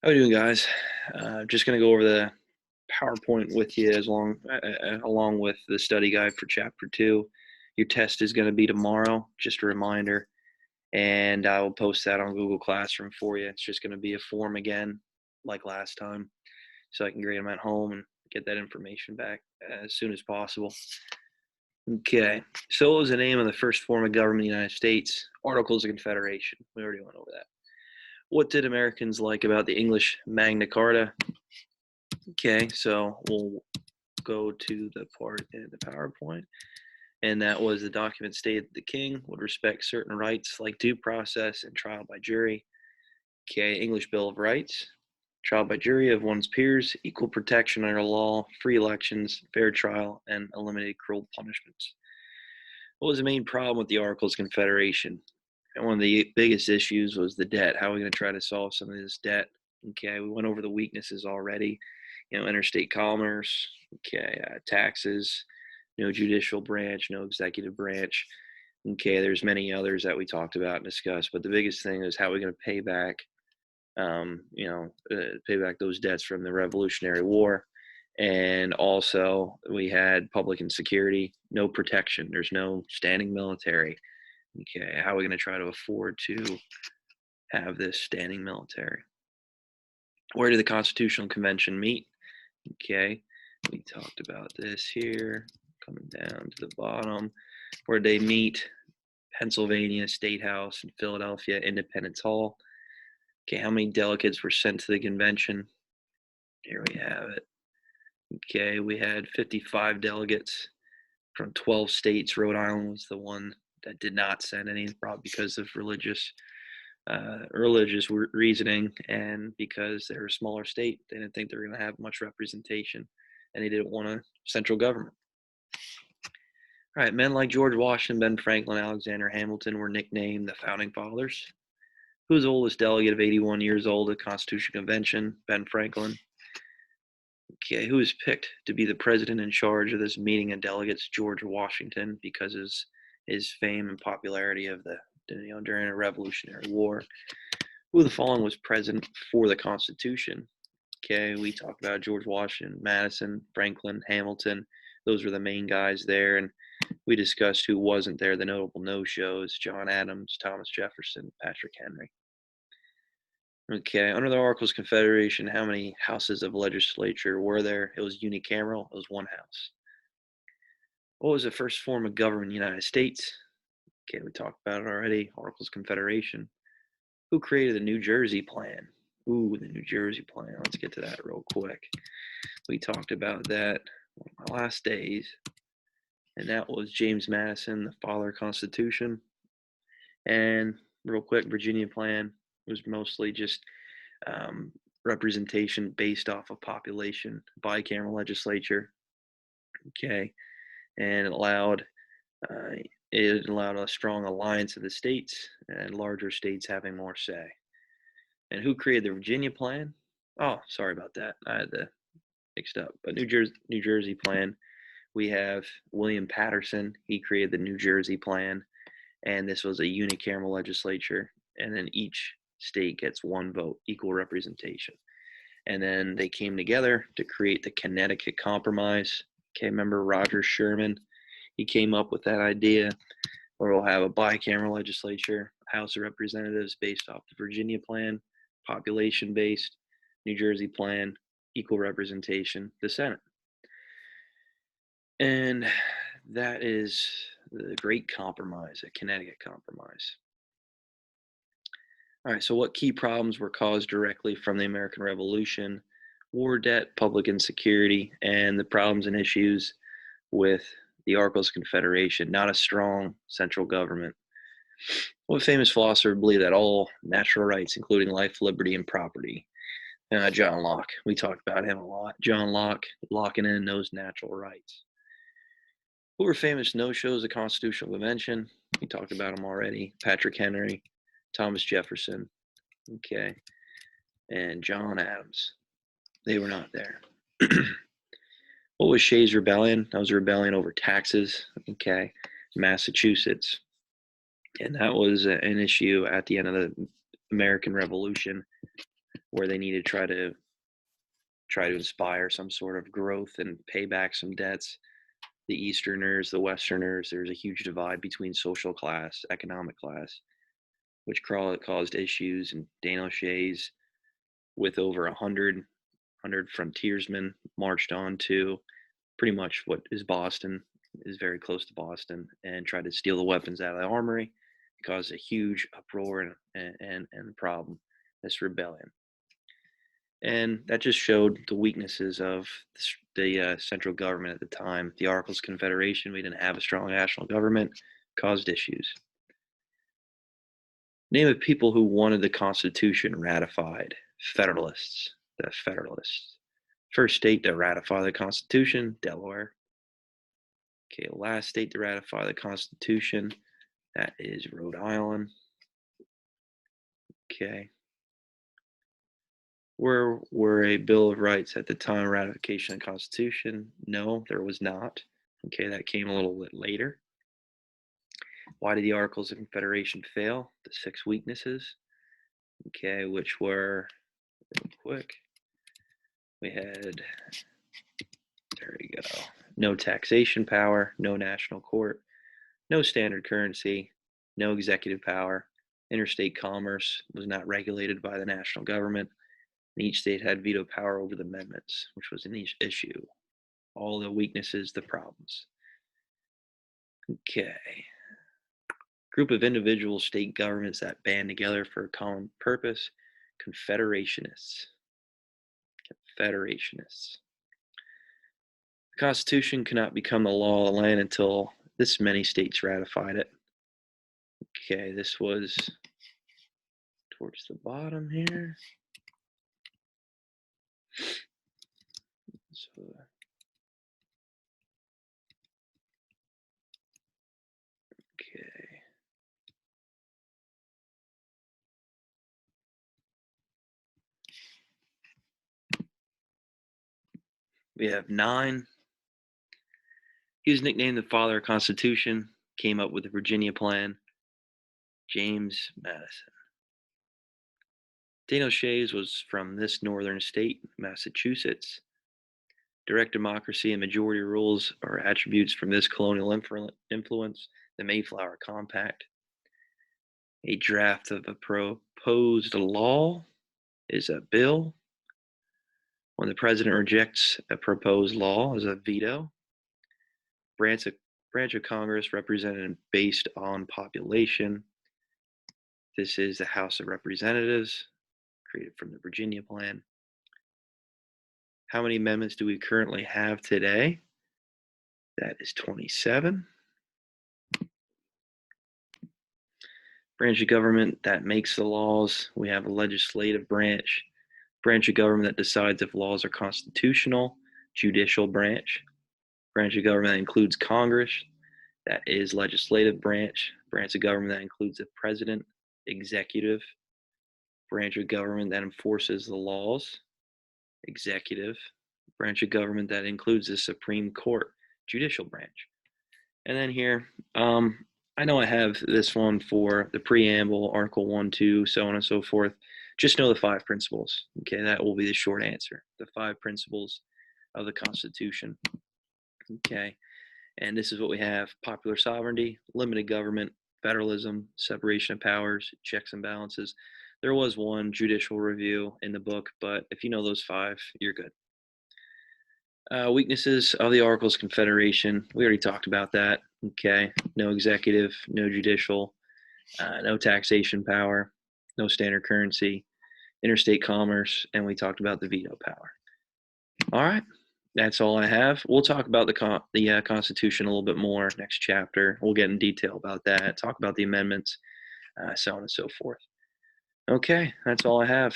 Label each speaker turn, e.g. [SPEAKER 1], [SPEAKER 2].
[SPEAKER 1] How are you doing, guys? Just going to go over the PowerPoint with you along with the study guide for Chapter 2. Your test is going to be tomorrow, just a reminder, and I will post that on Google Classroom for you. It's just going to be a form again, like last time, so I can grade them at home and get that information back as soon as possible. Okay, so what was the name of the first form of government in the United States? Articles of Confederation. We already went over that. What did Americans like about the English Magna Carta? Okay, so we'll go to the part in the PowerPoint, and that was the document stated that the king would respect certain rights like due process and trial by jury. Okay, English Bill of Rights, trial by jury of one's peers, equal protection under law, free elections, fair trial, and eliminated cruel punishments. What was the main problem with the Articles of Confederation? And one of the biggest issues was the debt. How are we going to try to solve some of this debt? Okay, we went over the weaknesses already. Interstate commerce, okay, taxes, no judicial branch, no executive branch. Okay, there's many others that we talked about and discussed, but the biggest thing is how we're going to pay back those debts from the Revolutionary War. And also, we had public insecurity, no protection. There's no standing military. Okay, how are we going to try to afford to have this standing military? Where did the Constitutional Convention meet? Okay, we talked about this here, coming down to the bottom. Where they meet? Pennsylvania State House in Philadelphia, Independence Hall. Okay, how many delegates were sent to the convention? Here we have it. Okay, we had 55 delegates from 12 states. Rhode Island was the one that did not send any, probably because of religious reasoning, and because they're a smaller state, they didn't think they were going to have much representation, and they didn't want a central government. All right, men like George Washington, Ben Franklin, Alexander Hamilton were nicknamed the Founding Fathers. Who was the oldest delegate of 81 years old at the Constitutional Convention? Ben Franklin. Okay, who was picked to be the president in charge of this meeting of delegates? George Washington, because his fame and popularity of during the Revolutionary War. Who of the following was president for the Constitution? Okay, we talked about George Washington, Madison, Franklin, Hamilton. Those were the main guys there, and we discussed who wasn't there, the notable no-shows: John Adams, Thomas Jefferson, Patrick Henry. Okay, under the Articles of Confederation, how many houses of legislature were there? It was unicameral. It was one house. What was the first form of government in the United States? Okay, we talked about it already. Articles of Confederation. Who created the New Jersey Plan? Ooh, the New Jersey Plan. Let's get to that real quick. We talked about that on my last days, and that was James Madison, the father of the Constitution. And real quick, Virginia Plan was mostly just representation based off of population, bicameral legislature. Okay, and uh, it allowed a strong alliance of the states and larger states having more say. And who created the Virginia Plan? Oh, sorry about that. I had that mixed up. But New Jersey Plan, we have William Patterson. He created the New Jersey Plan, and this was a unicameral legislature, and then each state gets one vote, equal representation. And then they came together to create the Connecticut Compromise. Okay, remember Roger Sherman? He came up with that idea where we'll have a bicameral legislature, House of Representatives based off the Virginia Plan, population based, New Jersey Plan, equal representation, the Senate. And that is the Great Compromise, a Connecticut Compromise. All right, so what key problems were caused directly from the American Revolution? War debt, public insecurity, and the problems and issues with the Articles of Confederation, not a strong central government. What famous philosopher believed that all natural rights, including life, liberty, and property? John Locke. We talked about him a lot. John Locke, locking in those natural rights. Who were famous no-shows at the Constitutional Convention? We talked about them already. Patrick Henry, Thomas Jefferson, okay, and John Adams. They were not there. What was Shays' Rebellion? That was a rebellion over taxes, okay, Massachusetts. And that was an issue at the end of the American Revolution. where they need to try to inspire some sort of growth and pay back some debts. The Easterners, the Westerners, there's a huge divide between social class, economic class, which caused issues. And Daniel O'Shea's, with over 100 frontiersmen, marched on to pretty much what is Boston, is very close to Boston, and tried to steal the weapons out of the armory. It caused a huge uproar and problem, this rebellion. And that just showed the weaknesses of the central government at the time. The Articles of Confederation, we didn't have a strong national government, caused issues. Name of people who wanted the Constitution ratified. Federalists. The Federalists. First state to ratify the Constitution, Delaware. Okay, last state to ratify the Constitution, that is Rhode Island. Okay. Were a Bill of Rights at the time of ratification of the Constitution? No, there was not. Okay, that came a little bit later. Why did the Articles of Confederation fail? The 6 weaknesses. Okay, which were, real quick, we had, there we go, no taxation power, no national court, no standard currency, no executive power, interstate commerce was not regulated by the national government, and each state had veto power over the amendments, which was an issue. All the weaknesses, the problems. Okay. Group of individual state governments that band together for a common purpose, confederationists. Confederationists. The Constitution could not become the law of the land until this many states ratified it. Okay, this was towards the bottom here. So, okay. We have 9. He was nicknamed the Father of Constitution, came up with the Virginia Plan, James Madison. Daniel O'Shea's was from this northern state, Massachusetts. Direct democracy and majority rules are attributes from this colonial influence, the Mayflower Compact. A draft of a proposed law is a bill. When the president rejects a proposed law is a veto. Branch of Congress represented based on population. This is the House of Representatives, created from the Virginia Plan. How many amendments do we currently have today? That is 27. Branch of government that makes the laws. We have a legislative branch of government that decides if laws are constitutional, judicial branch of government that includes Congress, that is legislative branch of government that includes the president, executive, branch of government that enforces the laws, executive, branch of government that includes the Supreme Court, judicial branch. And then here, I know I have this one for the preamble, Article 1, 2, so on and so forth. Just know the 5 principles. Okay, that will be the short answer. The 5 principles of the Constitution. Okay, and this is what we have: popular sovereignty, limited government, federalism, separation of powers, checks and balances. There was one judicial review in the book, but if you know those 5, you're good. Weaknesses of the Articles of Confederation. We already talked about that. Okay, no executive, no judicial, no taxation power, no standard currency, interstate commerce, and we talked about the veto power. All right, that's all I have. We'll talk about the Constitution a little bit more next chapter. We'll get in detail about that, talk about the amendments, so on and so forth. Okay, that's all I have.